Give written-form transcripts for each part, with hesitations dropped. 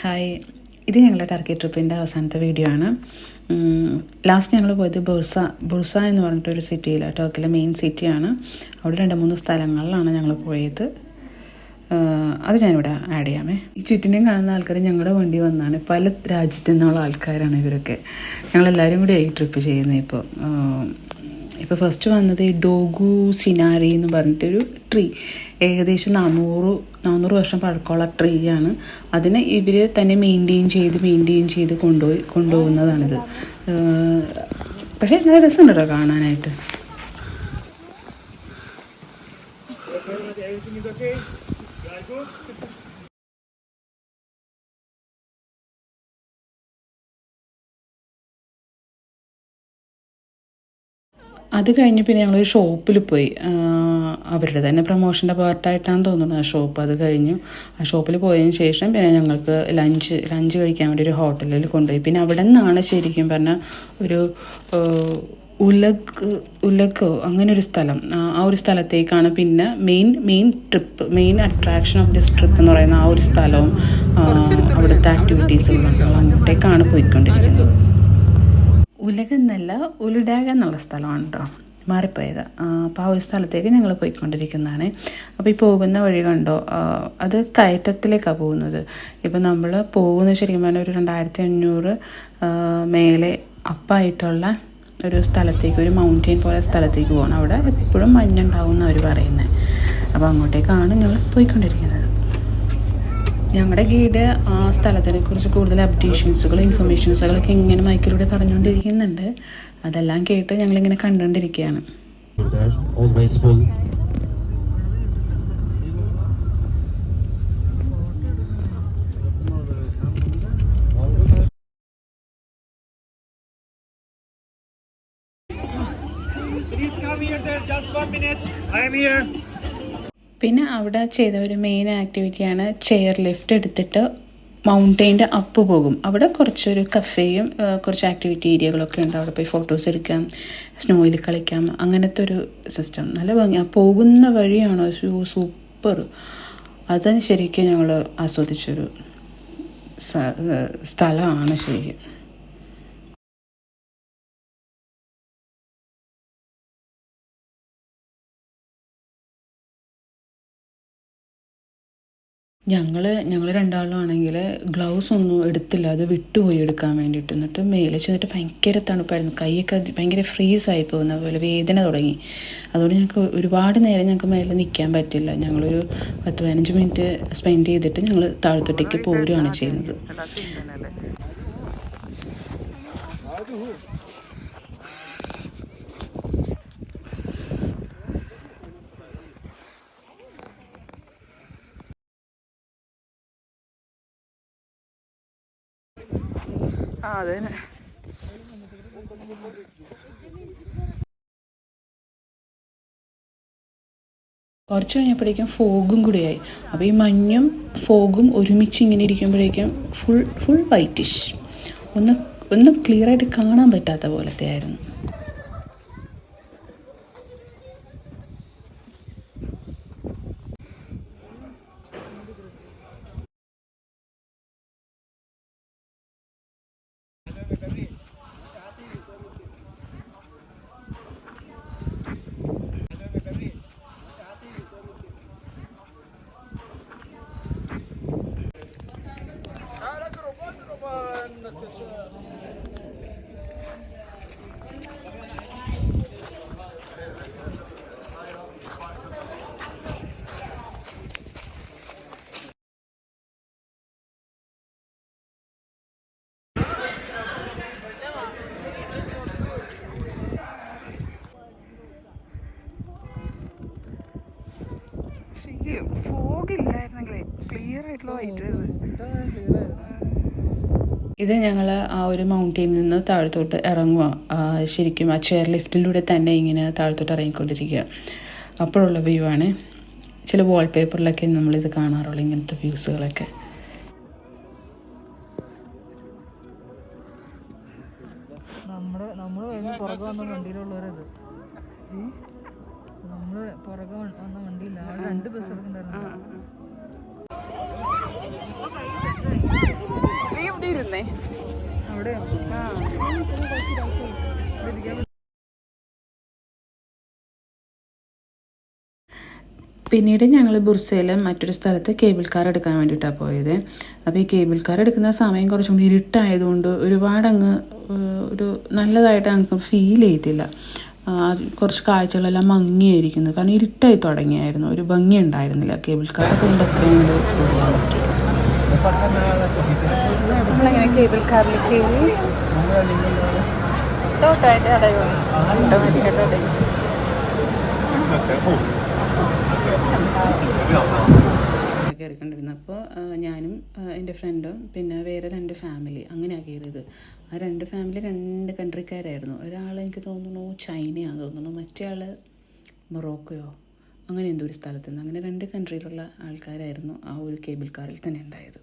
Hi, ഇത് ഞങ്ങളുടെ Turkey ട്രിപ്പിൻ്റെ അവസാനത്തെ വീഡിയോ ആണ്. ലാസ്റ്റ് ഞങ്ങൾ പോയത് ബുർസ എന്ന് പറഞ്ഞിട്ടൊരു സിറ്റിയിൽ, ടർക്കിയിലെ മെയിൻ സിറ്റിയാണ്. അവിടെ 2-3 സ്ഥലങ്ങളിലാണ് ഞങ്ങൾ പോയത്. അത് ഞാനിവിടെ ആഡ് ചെയ്യാമേ. ഈ ചുറ്റിനെയും കാണുന്ന ആൾക്കാർ ഞങ്ങളുടെ വണ്ടി വന്നാണ്. പല രാജ്യത്തു നിന്നുള്ള ആൾക്കാരാണ് ഇവരൊക്കെ. ഞങ്ങളെല്ലാവരും കൂടി ഈ ട്രിപ്പ് ചെയ്യുന്നത്. ഇപ്പോൾ ഫസ്റ്റ് വന്നത് ഈ ഡോഗു സിനാരി എന്ന് പറഞ്ഞിട്ടൊരു ട്രീ. ഏകദേശം 400 വർഷം പഴക്കമുള്ള ട്രീ ആണ്. അതിനെ ഇവർ തന്നെ മെയിൻറ്റെയിൻ ചെയ്ത് കൊണ്ടുപോകുന്നതാണിത്. പക്ഷേ നല്ല രസമുണ്ട് കേട്ടോ കാണാനായിട്ട്. അത് കഴിഞ്ഞ് പിന്നെ ഞങ്ങളൊരു ഷോപ്പിൽ പോയി. അവരുടെ തന്നെ പ്രൊമോഷൻ്റെ പാർട്ടായിട്ടാണെന്ന് തോന്നുന്നു ആ ഷോപ്പ്. അത് കഴിഞ്ഞു ആ ഷോപ്പിൽ പോയതിന് ശേഷം പിന്നെ ഞങ്ങൾക്ക് ലഞ്ച് കഴിക്കാൻ വേണ്ടി ഒരു ഹോട്ടലിൽ കൊണ്ടുപോയി. പിന്നെ അവിടെ നിന്നാണ് ശരിക്കും പറഞ്ഞാൽ ഒരു ഉലഗോ അങ്ങനെ ഒരു സ്ഥലം, ആ ഒരു സ്ഥലത്തേക്കാണ് പിന്നെ main attraction of this trip എന്ന് പറയുന്ന ആ ഒരു സ്ഥലവും അവിടുത്തെ ആക്ടിവിറ്റീസുകളുണ്ട്. അങ്ങോട്ടേക്കാണ് പോയിക്കൊണ്ടിരിക്കുന്നത്. ഉലകെന്നല്ല, ഉലുഡാഗ എന്നുള്ള സ്ഥലമാണ് കേട്ടോ, മാറിപ്പോയത്. അപ്പോൾ ആ ഒരു സ്ഥലത്തേക്ക് ഞങ്ങൾ പോയിക്കൊണ്ടിരിക്കുന്നതാണ്. അപ്പോൾ ഈ പോകുന്ന വഴി കണ്ടോ, അത് കയറ്റത്തിലേക്കാണ് പോകുന്നത്. ഇപ്പം നമ്മൾ പോകുന്ന ശരിക്കും പറഞ്ഞാൽ ഒരു 2500 മേലെ അപ്പായിട്ടുള്ള ഒരു സ്ഥലത്തേക്ക്, ഒരു മൗണ്ടെയിൻ പോലെ സ്ഥലത്തേക്ക് പോകണം. അവിടെ എപ്പോഴും മഞ്ഞുണ്ടാവും എന്ന് അവർ പറയുന്നത്. അപ്പോൾ അങ്ങോട്ടേക്കാണ് ഞങ്ങൾ പോയിക്കൊണ്ടിരിക്കുന്നത്. ഞങ്ങളുടെ ഗൈഡ് ആ സ്ഥലത്തിനെ കുറിച്ച് കൂടുതൽ ഇൻഫർമേഷൻസുകളൊക്കെ ഇങ്ങനെ മൈക്കിലൂടെ പറഞ്ഞുകൊണ്ടിരിക്കുന്നുണ്ട്. അതെല്ലാം കേട്ട് ഞങ്ങളിങ്ങനെ കണ്ടുകൊണ്ടിരിക്കുകയാണ്. പിന്നെ അവിടെ ചെയ്ത ഒരു മെയിൻ ആക്ടിവിറ്റിയാണ് ചെയർ ലിഫ്റ്റ് എടുത്തിട്ട് മൗണ്ടെയിൻ്റെ അപ്പ് പോകും. അവിടെ കുറച്ചൊരു കഫേയും കുറച്ച് ആക്ടിവിറ്റി ഏരിയകളൊക്കെ ഉണ്ട്. അവിടെ പോയി ഫോട്ടോസ് എടുക്കാം, സ്നോയിൽ കളിക്കാം, അങ്ങനത്തെ ഒരു സിസ്റ്റം. നല്ല ഭംഗി. പോകുന്ന വഴിയാണോ സൂപ്പർ. അതിന് ശരിക്കും ഞങ്ങൾ ആസ്വദിച്ചൊരു സ്ഥലമാണ് ശരിക്കും. ഞങ്ങൾ രണ്ടാളും ഗ്ലൗസ് ഒന്നും എടുത്തില്ല. അത് വിട്ടുപോയി എടുക്കാൻ വേണ്ടിയിട്ട്. എന്നിട്ട് മേലെ ചെന്നിട്ട് ഭയങ്കര തണുപ്പായിരുന്നു. കൈയൊക്കെ ഭയങ്കര ഫ്രീസായി പോകുന്ന പോലെ വേദന തുടങ്ങി. അതുകൊണ്ട് ഞങ്ങൾക്ക് ഒരുപാട് നേരം ഞങ്ങൾക്ക് മേലെ നിൽക്കാൻ പറ്റില്ല. ഞങ്ങളൊരു 10-15 മിനിറ്റ് സ്പെൻഡ് ചെയ്തിട്ട് ഞങ്ങൾ താഴത്തോട്ടേക്ക് പോരുകയാണ് ചെയ്യുന്നത്. അതെ, കുറച്ച് കഴിഞ്ഞപ്പോഴേക്കും ഫോഗും കൂടിയായി. അപ്പോൾ ഈ മഞ്ഞും ഫോഗും ഒരുമിച്ച് ഇങ്ങനെ ഇരിക്കുമ്പോഴേക്കും ഫുൾ വൈറ്റിഷ്, ഒന്ന് ക്ലിയറായിട്ട് കാണാൻ പറ്റാത്ത പോലത്തെ ആയിരുന്നു. ഫോഗില്ലായിരുന്നെങ്കിലേ ക്ലിയർ ആയിട്ടുള്ള വൈറ്റ്. ഇത് ഞങ്ങൾ ആ ഒരു മൗണ്ടെയിനിൽ നിന്ന് താഴത്തോട്ട് ഇറങ്ങുക. ശരിക്കും ആ ചെയർ ലിഫ്റ്റിലൂടെ തന്നെ ഇങ്ങനെ താഴത്തോട്ട് ഇറങ്ങിക്കൊണ്ടിരിക്കുക. അപ്പോഴുള്ള വ്യൂ ആണ്. ചില വാൾപേപ്പറിലൊക്കെ നമ്മളിത് കാണാറുള്ളൂ, ഇങ്ങനത്തെ വ്യൂസുകളൊക്കെ. പുറകെ വന്ന വണ്ടിയില്ല, 2 ബസ് എടുക്കണ്ടായിരുന്നു. ഇരുന്നേ. അവിടെയോ? ആ പിന്നീട് ഞങ്ങൾ ബുർസയിലെ മറ്റൊരു സ്ഥലത്ത് കേബിൾ കാർ എടുക്കാൻ വേണ്ടിയിട്ടാണ് പോയത്. അപ്പോൾ ഈ കേബിൾ കാർ എടുക്കുന്ന സമയം കുറച്ചും കൂടി ഇരുട്ടായതുകൊണ്ട് ഒരുപാട് അങ്ങ് ഒരു നല്ലതായിട്ട് ഞങ്ങൾക്ക് ഫീൽ ചെയ്തില്ല. കുറച്ച് കാഴ്ചകളെല്ലാം മങ്ങിയായിരിക്കുന്നത്, കാരണം ഇരുട്ടായി തുടങ്ങിയായിരുന്നു, ഒരു ഭംഗി ഉണ്ടായിരുന്നില്ല. കേബിൾ കാർ കൊണ്ട് അത്രയും കൂടെ എക്സ്പ്ലോർ ചെയ്യാൻ പറ്റി. നമ്മളെങ്ങനെ കേബിൾ കാറിൽ കയറി ഓട്ടോമാറ്റിക്കായിട്ട് അടയും. കയറിക്കൊണ്ടിരുന്നത്. അപ്പോൾ ഞാനും എൻ്റെ ഫ്രണ്ടും പിന്നെ വേറെ 2 ഫാമിലി അങ്ങനെയാണ് കയറിയത്. ആ 2 ഫാമിലി 2 കൺട്രിക്കാരായിരുന്നു. ഒരാൾ എനിക്ക് തോന്നുന്നു ചൈനയാണെന്ന് തോന്നുന്നു, മറ്റേ ആൾ മൊറോക്കോയോ അങ്ങനെ എന്തോ ഒരു സ്ഥലത്ത് നിന്ന്. അങ്ങനെ 2 കൺട്രിയിലുള്ള ആൾക്കാരായിരുന്നു ആ ഒരു കേബിൾ കാറിൽ തന്നെ ഉണ്ടായത്.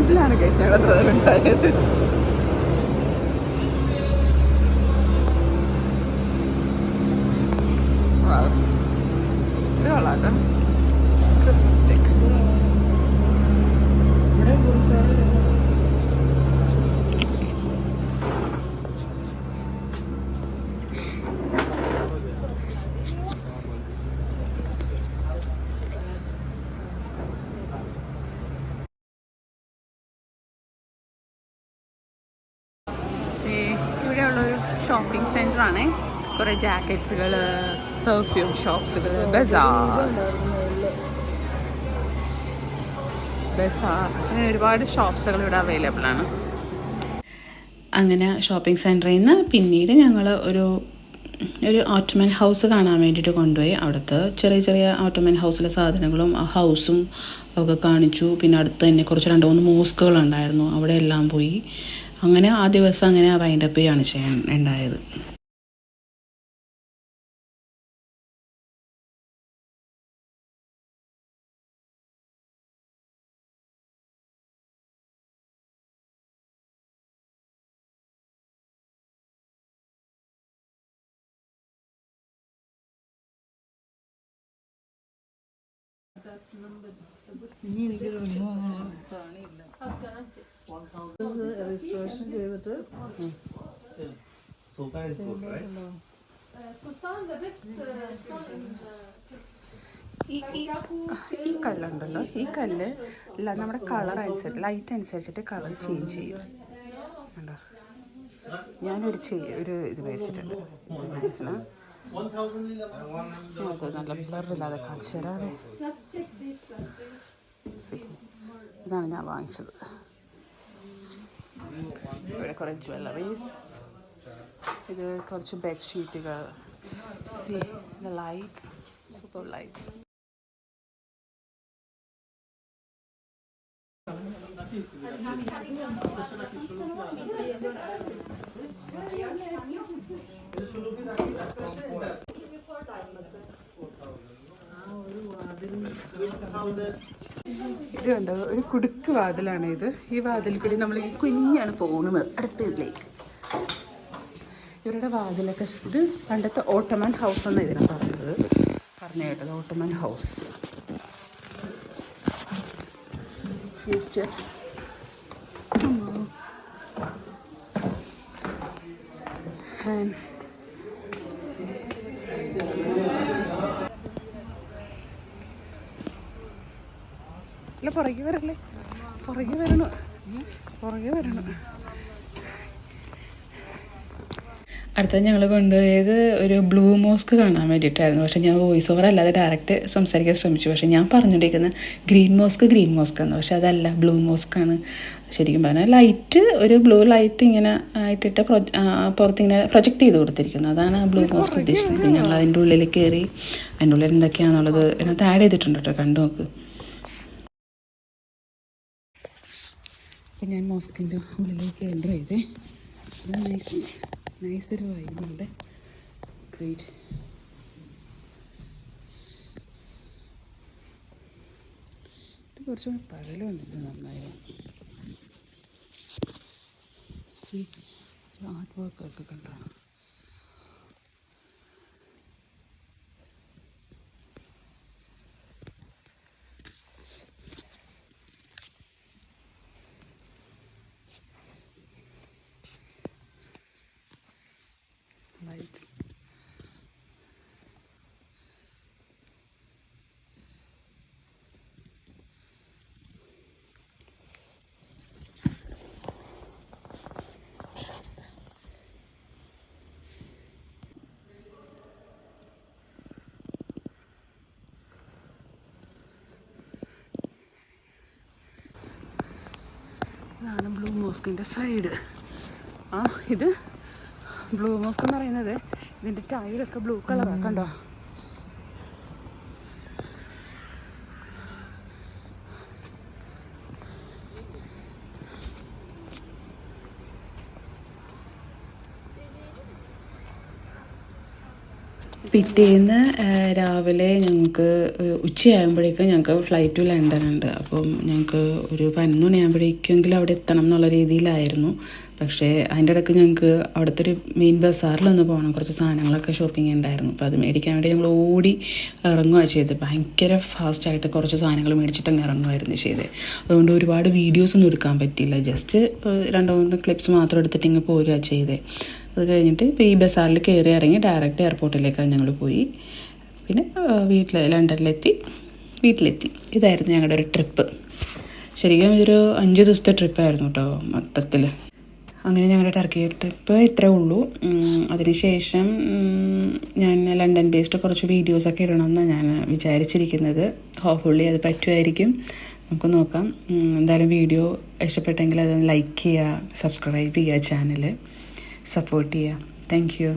ഇതിലാണ് ഞങ്ങൾ ഉണ്ടായത്. ഒരാളാട്ടോ ക്രിസ്മസ് സ്റ്റേക്ക്. ഇവിടെ ഇവിടെയുള്ളൊരു ഷോപ്പിംഗ് സെൻ്ററാണ്. കുറേ ജാക്കറ്റ്സുകൾ, പെർഫ്യൂം ഷോപ്സുകൾ, ബസാർ അങ്ങനെ ഒരുപാട് ഷോപ്സുകൾ ഇവിടെ അവൈലബിൾ ആണ്. അങ്ങനെ ഷോപ്പിംഗ് സെൻറ്ററിൽ നിന്ന് പിന്നീട് ഞങ്ങൾ ഒരു ഓട്ടോമൻ ഹൗസ് കാണാൻ വേണ്ടിയിട്ട് കൊണ്ടുപോയി. അവിടുത്തെ ചെറിയ ചെറിയ ഓട്ടോമൻ ഹൗസിലെ സാധനങ്ങളും ആ ഹൗസും ഒക്കെ കാണിച്ചു. പിന്നെ അടുത്ത് തന്നെ കുറച്ച് 2-3 മോസ്കുകളുണ്ടായിരുന്നു, അവിടെ എല്ലാം പോയി. അങ്ങനെ ആ ദിവസം അങ്ങനെ വൈൻഡപ്പ് ചെയ്യാണ് ഉണ്ടായത്. ഇനി എനിക്കൊരു രജിസ്ട്രേഷൻ ചെയ്തിട്ട് ഈ കല്ലുണ്ടല്ലോ, ഈ കല്ല് നമ്മുടെ കളർ അനുസരിച്ച്, ലൈറ്റ് അനുസരിച്ചിട്ട് കളർ ചേഞ്ച് ചെയ്യും. കണ്ടോ, ഞാനൊരു ഇത് മേടിച്ചിട്ടുണ്ട്. അത് നല്ല ബ്ലറില്ലാതെ കാണിച്ചു തരാവേ. ഇതാണ് ഞാൻ വാങ്ങിച്ചത്. ഇവിടെ കുറേ ജ്വല്ലറീസ്, ഇത് കുറച്ച് ബെഡ്ഷീറ്റുകൾ, ലൈറ്റ്സ്, സൂപ്പർ ലൈറ്റ്സ്. ഇത് കണ്ടോ, ഒരു കുടുക്ക് വാതിലാണ് ഇത്. ഈ വാതിൽ കൂടി നമ്മൾ ഈ കുഞ്ഞാണ് പോകുന്നത് അടുത്തതിലേക്ക്. ഇവരുടെ വാതിലൊക്കെ ഇത് പണ്ടത്തെ ഓട്ടോമൻ ഹൗസ് എന്ന് ഇതിനാണ് പറഞ്ഞു കേട്ടത്. Ottoman house. Few steps. And see. അല്ല പുറകെ വരല്ലേ, പുറകെ വരണം, പുറകെ വരണം. അടുത്തത് ഞങ്ങൾ കൊണ്ടുപോയത് ഒരു ബ്ലൂ മോസ്ക് കാണാൻ വേണ്ടിയിട്ടായിരുന്നു. പക്ഷേ ഞാൻ വോയിസ് ഓവർ അല്ലാതെ ഡയറക്റ്റ് സംസാരിക്കാൻ ശ്രമിച്ചു. പക്ഷേ ഞാൻ പറഞ്ഞുകൊണ്ടിരിക്കുന്നത് ഗ്രീൻ മോസ്ക് എന്ന്. പക്ഷേ അതല്ല, ബ്ലൂ മോസ്ക് ആണ്. ശരിക്കും പറഞ്ഞാൽ ലൈറ്റ്, ഒരു ബ്ലൂ ലൈറ്റ് ഇങ്ങനെ ആയിട്ടിട്ട് പുറത്തിങ്ങനെ പ്രൊജക്റ്റ് ചെയ്ത് കൊടുത്തിരിക്കുന്നത്. അതാണ് ആ ബ്ലൂ മോസ്ക് ഉദ്ദേശിക്കുന്നത്. ഞങ്ങൾ അതിൻ്റെ ഉള്ളിൽ കയറി അതിൻ്റെ ഉള്ളിൽ എന്തൊക്കെയാണെന്നുള്ളത് ഇതിനകത്ത് ആഡ് ചെയ്തിട്ടുണ്ട് കേട്ടോ, കണ്ടു നോക്ക്. അപ്പം ഞാൻ മോസ്കിൻ്റെ ഉള്ളിലേക്ക് എൻ്റർ ചെയ്തേ. നൈസ് ഒരു വൈബുണ്ട്. ഗ്രേറ്റ്. ഇത് കുറച്ചുകൂടി പകലുണ്ട്, നന്നായിരുന്നു. ആർട്ട് വർക്കൊക്കെ കണ്ടോ. Lights. ഇതാണ് ബ്ലൂ മോസ്കിൻ്റെ സൈഡ്. ഇത് ബ്ലൂ മോസ്ക് എന്ന് പറയുന്നത് ഇതിൻ്റെ ടൈലൊക്കെ ബ്ലൂ കളറാണ്, കണ്ടോ. പിറ്റേന്ന് രാവിലെ ഞങ്ങൾക്ക് ഉച്ചയാകുമ്പോഴേക്കും ഞങ്ങൾക്ക് ഫ്ലൈറ്റ് ടു ലണ്ടൻ ഉണ്ട്. അപ്പം ഞങ്ങൾക്ക് ഒരു 11 മണിയാകുമ്പോഴേക്കെങ്കിലും അവിടെ എത്തണം എന്നുള്ള രീതിയിലായിരുന്നു. പക്ഷേ അതിൻ്റെ ഇടയ്ക്ക് ഞങ്ങൾക്ക് അവിടുത്തെ ഒരു മെയിൻ ബസാറിലൊന്ന് പോകണം, കുറച്ച് സാധനങ്ങളൊക്കെ ഷോപ്പിംഗ് ഉണ്ടായിരുന്നു. അപ്പോൾ അത് മേടിക്കാൻ വേണ്ടി ഞങ്ങൾ ഓടി ഇറങ്ങുകയാണ് ചെയ്തത്. ഭയങ്കര ഫാസ്റ്റായിട്ട് കുറച്ച് സാധനങ്ങൾ മേടിച്ചിട്ടങ്ങ് ഇറങ്ങുമായിരുന്നു ചെയ്തത്. അതുകൊണ്ട് ഒരുപാട് വീഡിയോസൊന്നും എടുക്കാൻ പറ്റിയില്ല. ജസ്റ്റ് 2-3 ക്ലിപ്സ് മാത്രം എടുത്തിട്ട് ഇങ്ങ് പോരുക ചെയ്തേ. അത് കഴിഞ്ഞിട്ട് ഇപ്പോൾ ഈ ബസാറിൽ കയറി ഇറങ്ങി ഡയറക്റ്റ് എയർപോർട്ടിലേക്കാണ് ഞങ്ങൾ പോയി. പിന്നെ ലണ്ടനിലെത്തി, വീട്ടിലെത്തി. ഇതായിരുന്നു ഞങ്ങളുടെ ഒരു ട്രിപ്പ്. ശരിക്കും ഇതൊരു 5 ദിവസത്തെ ട്രിപ്പായിരുന്നു കേട്ടോ മൊത്തത്തിൽ. അങ്ങനെ ഞങ്ങളുടെ ടർക്കി ട്രിപ്പ് ഇത്രേ ഉള്ളൂ. അതിനുശേഷം ഞാൻ ലണ്ടൻ ബേസ്ഡ് കുറച്ച് വീഡിയോസൊക്കെ ഇടണമെന്നാണ് ഞാൻ വിചാരിച്ചിരിക്കുന്നത്. ഹോപ്പ്ഫുള്ളി അത് പറ്റുമായിരിക്കും, നമുക്ക് നോക്കാം. എന്തായാലും വീഡിയോ ഇഷ്ടപ്പെട്ടെങ്കിൽ അത് ലൈക്ക് ചെയ്യുക, സബ്സ്ക്രൈബ് ചെയ്യുക, ചാനൽ സപ്പോർട്ട് ചെയ്യുക. Thank you.